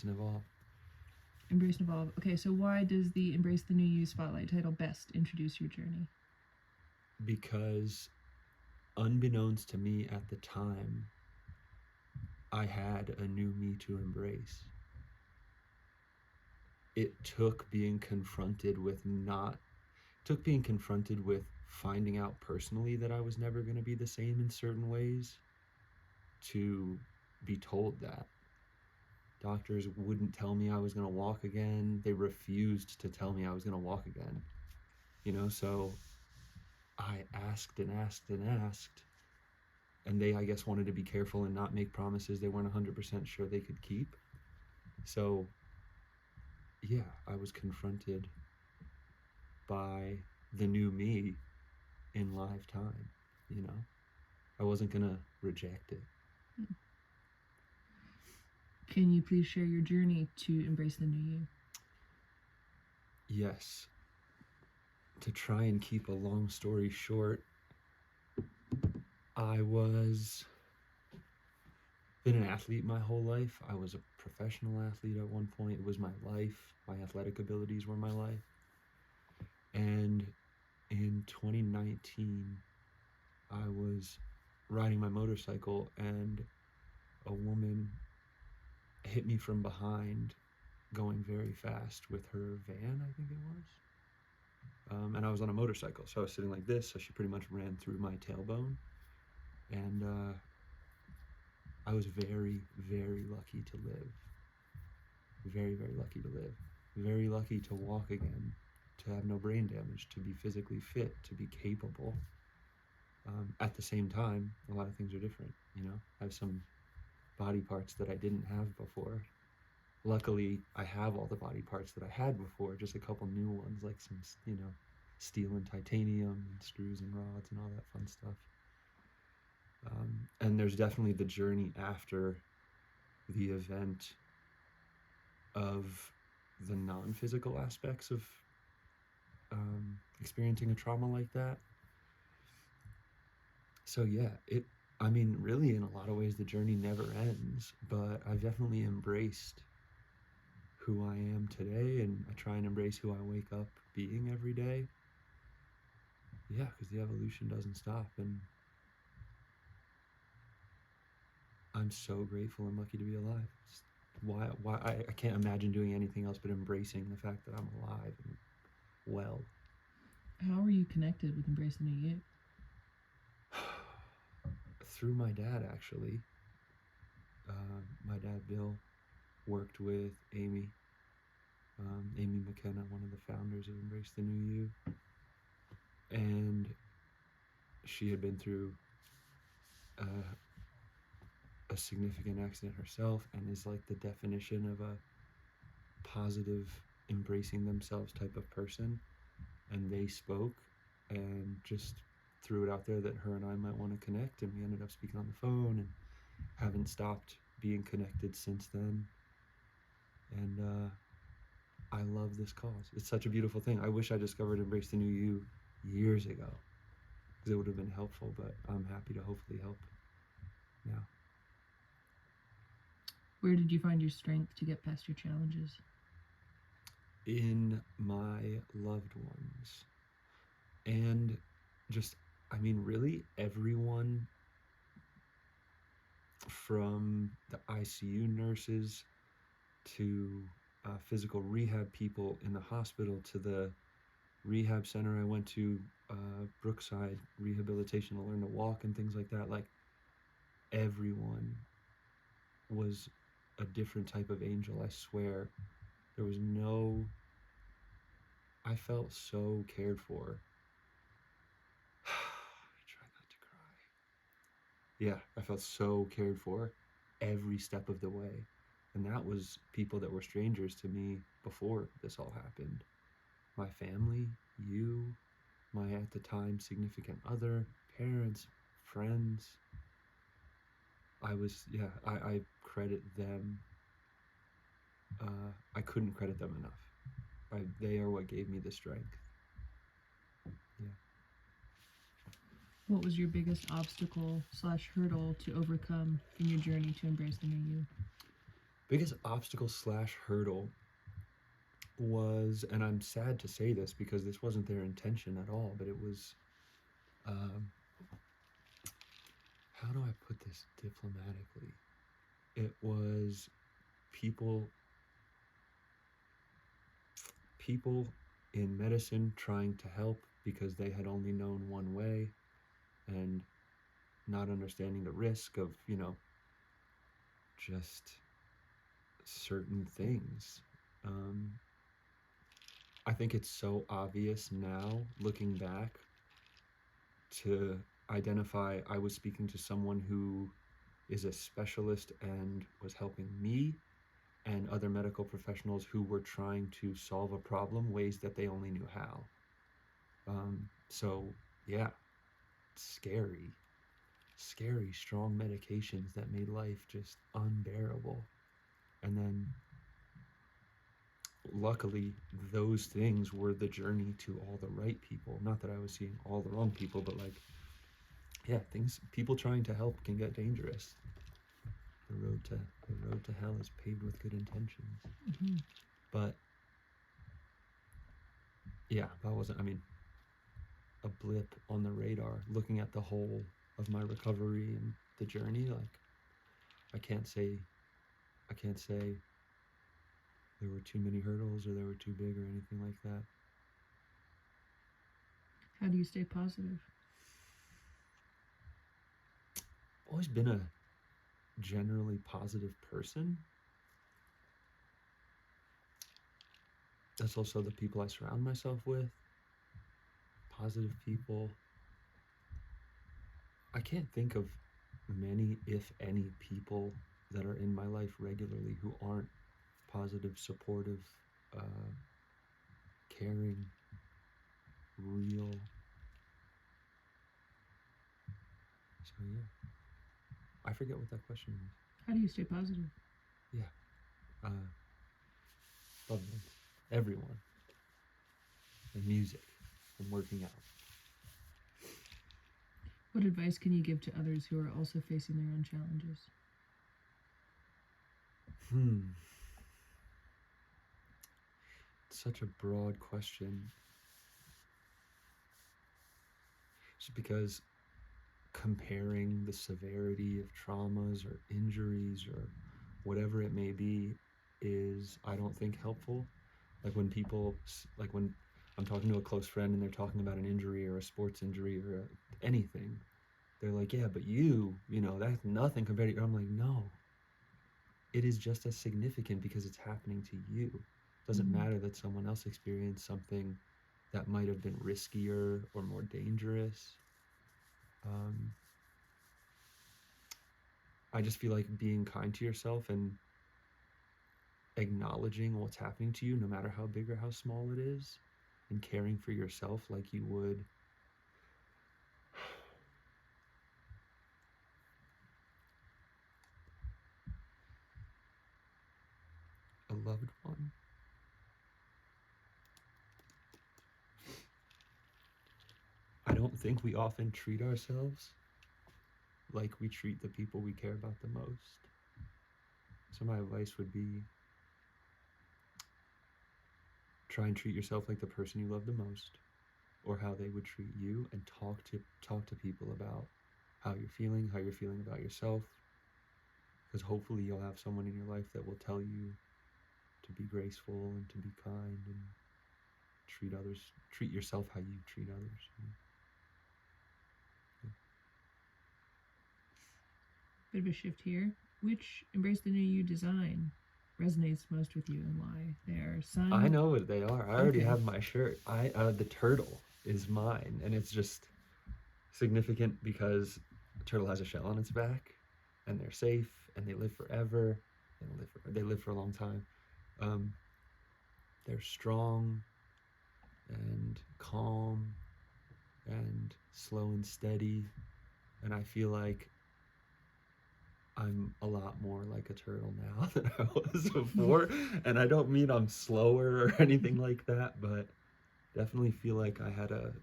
and evolve. Embrace and evolve. Okay, so why does the Embrace the New You Spotlight title best introduce your journey? Because unbeknownst to me at the time, I had a new me to embrace. It took being confronted with finding out personally that I was never going to be the same in certain ways to be told that. Doctors wouldn't tell me I was going to walk again. They refused to tell me I was going to walk again. So I asked and asked and asked, and they, I guess, wanted to be careful and not make promises they weren't 100% sure they could keep. So, yeah, I was confronted by the new me in live time. I wasn't going to reject it. Can you please share your journey to embrace the new you? Yes. To try and keep a long story short, I was been an athlete my whole life. I was a professional athlete at one point. It was my life. My athletic abilities were my life. And in 2019, I was riding my motorcycle and a woman hit me from behind going very fast with her van, I think it was. And I was on a motorcycle, so I was sitting like this, so she pretty much ran through my tailbone. And I was very, very lucky to live. Very, very lucky to live. Very lucky to walk again, to have no brain damage, to be physically fit, to be capable. At the same time, a lot of things are different, I have some body parts that I didn't have before. Luckily, I have all the body parts that I had before, just a couple new ones, like some, steel and titanium and screws and rods and all that fun stuff. And there's definitely the journey after the event of the non-physical aspects of experiencing a trauma like that. So yeah, really in a lot of ways the journey never ends, but I've definitely embraced who I am today, and I try and embrace who I wake up being every day. Yeah, because the evolution doesn't stop, and I'm so grateful and lucky to be alive. Why I can't imagine doing anything else but embracing the fact that I'm alive and well. How are you connected with Embrace the New You? Through my dad, actually. My dad, Bill, worked with Amy McKenna, one of the founders of Embrace the New You. And she had been through a significant accident herself and is like the definition of a positive, embracing themselves type of person. And they spoke and just threw it out there that her and I might want to connect, and we ended up speaking on the phone and haven't stopped being connected since then. And I love this cause. It's such a beautiful thing. I wish I discovered Embrace the New You years ago, because it would have been helpful, but I'm happy to hopefully help now. Where did you find your strength to get past your challenges? In my loved ones. And just, really everyone from the ICU nurses to physical rehab people in the hospital to the rehab center I went to, Brookside Rehabilitation, to learn to walk and things like that. Like, everyone was a different type of angel, I swear. There was I felt so cared for. I try not to cry. Yeah, I felt so cared for every step of the way. And that was people that were strangers to me before this all happened. My family, you, my at the time significant other, parents, friends. I credit them. I couldn't credit them enough. They are what gave me the strength. Yeah. What was your biggest obstacle / hurdle to overcome in your journey to embrace the new you? biggest obstacle slash hurdle was, and I'm sad to say this because this wasn't their intention at all, but it was, um, how do I put this diplomatically? It was people people in medicine trying to help because they had only known one way, and not understanding the risk of, just certain things. Um, I think it's so obvious now, looking back, to identify I was speaking to someone who is a specialist and was helping me and other medical professionals who were trying to solve a problem ways that they only knew how. So, yeah, scary, scary, strong medications that made life just unbearable. And then, luckily, those things were the journey to all the right people. Not that I was seeing all the wrong people, but like, yeah, people trying to help can get dangerous. The road to hell is paved with good intentions. Mm-hmm. But yeah, that wasn't, I mean, a blip on the radar. Looking at the whole of my recovery and the journey, like, I can't say there were too many hurdles or they were too big or anything like that. How do you stay positive? Always been a generally positive person. That's also the people I surround myself with. Positive people. I can't think of many, if any, people that are in my life regularly who aren't positive, supportive, caring, real. So yeah, I forget what that question was. How do you stay positive? Yeah, loved ones, everyone, and music, and working out. What advice can you give to others who are also facing their own challenges? Such a broad question. Just because comparing the severity of traumas or injuries or whatever it may be is, I don't think, helpful. Like when I'm talking to a close friend and they're talking about an injury or a sports injury or anything, they're like, yeah, but that's nothing compared to you. I'm like, no, it is just as significant because it's happening to you. It doesn't matter that someone else experienced something that might have been riskier or more dangerous. I just feel like being kind to yourself and acknowledging what's happening to you, no matter how big or how small it is, and caring for yourself like you would a loved one. I don't think we often treat ourselves like we treat the people we care about the most. So my advice would be, try and treat yourself like the person you love the most, or how they would treat you, and talk to people about how you're feeling about yourself, because hopefully you'll have someone in your life that will tell you to be graceful and to be kind and treat yourself how you treat others. Yeah. Bit of a shift here. Which Embrace the New You design resonates most with you and why? They are signed. I know what they are. I already have my shirt. The turtle is mine, and it's just significant because the turtle has a shell on its back, and they're safe, and they live forever. They live for a long time. They're strong and calm and slow and steady, and I feel like I'm a lot more like a turtle now than I was before. And I don't mean I'm slower or anything like that, but definitely feel like I had a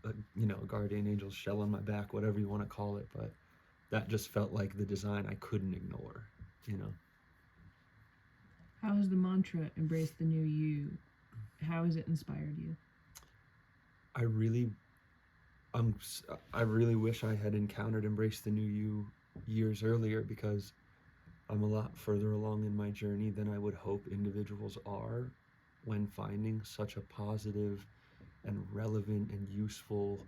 guardian angel shell on my back, whatever you want to call it. But that just felt like the design I couldn't ignore. How has the mantra "Embrace the New You"? How has it inspired you? I really wish I had encountered Embrace the New You years earlier, because I'm a lot further along in my journey than I would hope individuals are when finding such a positive and relevant and useful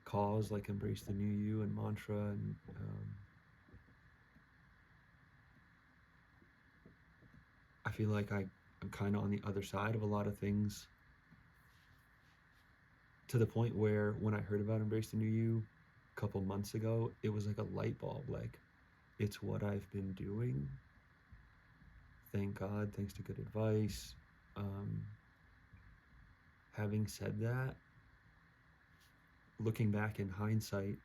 cause like Embrace the New You and mantra. And I feel like I'm kind of on the other side of a lot of things, to the point where when I heard about Embrace the New You a couple months ago, it was like a light bulb. Like, it's what I've been doing. Thank God, thanks to good advice. Having said that, looking back in hindsight,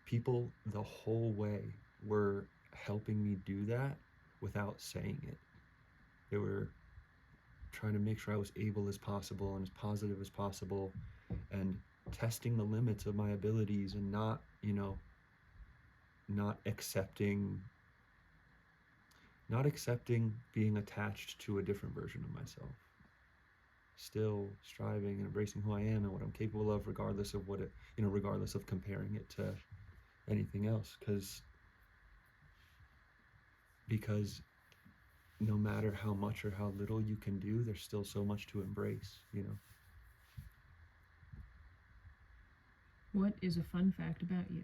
people the whole way were helping me do that without saying it. They were trying to make sure I was able as possible and as positive as possible, and testing the limits of my abilities, and not accepting being attached to a different version of myself. Still striving and embracing who I am and what I'm capable of, regardless of regardless of comparing it to anything else, because no matter how much or how little you can do, there's still so much to embrace. What is a fun fact about you?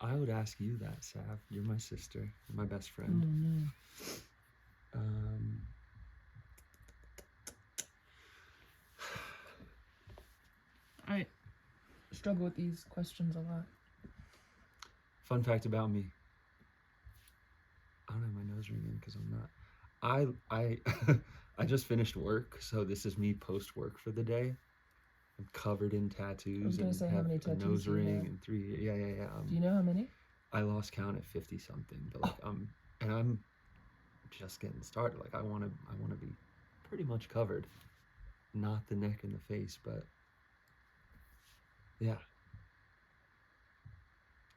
I would ask you that, Sav. You're my sister. You're my best friend. Oh, no. I struggle with these questions a lot. Fun fact about me. I don't have my nose ringing because I'm not. I just finished work, so this is me post work for the day. I'm covered in tattoos. I was gonna and say, how have many a tattoos nose do you ring have? and 3. Yeah. Do you know how many? I lost count at 50 something, but like I'm just getting started. Like I want to be pretty much covered, not the neck and the face, but yeah.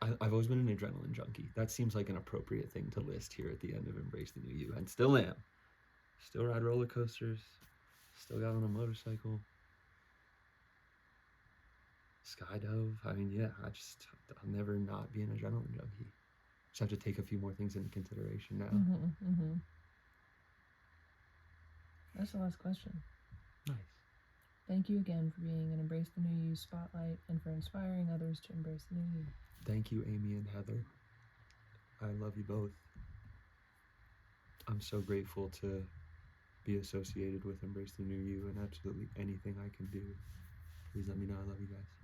I've always been an adrenaline junkie. That seems like an appropriate thing to list here at the end of Embrace the New You, and still am. Still ride roller coasters. Still got on a motorcycle. Skydive. I mean, yeah, I'll never not be an adrenaline junkie. Just have to take a few more things into consideration now. That's the last question. Nice. Thank you again for being an Embrace the New You spotlight and for inspiring others to embrace the new you. Thank you, Amy and Heather. I love you both. I'm so grateful to be associated with Embrace the New You, and absolutely anything I can do, please let me know. I love you guys.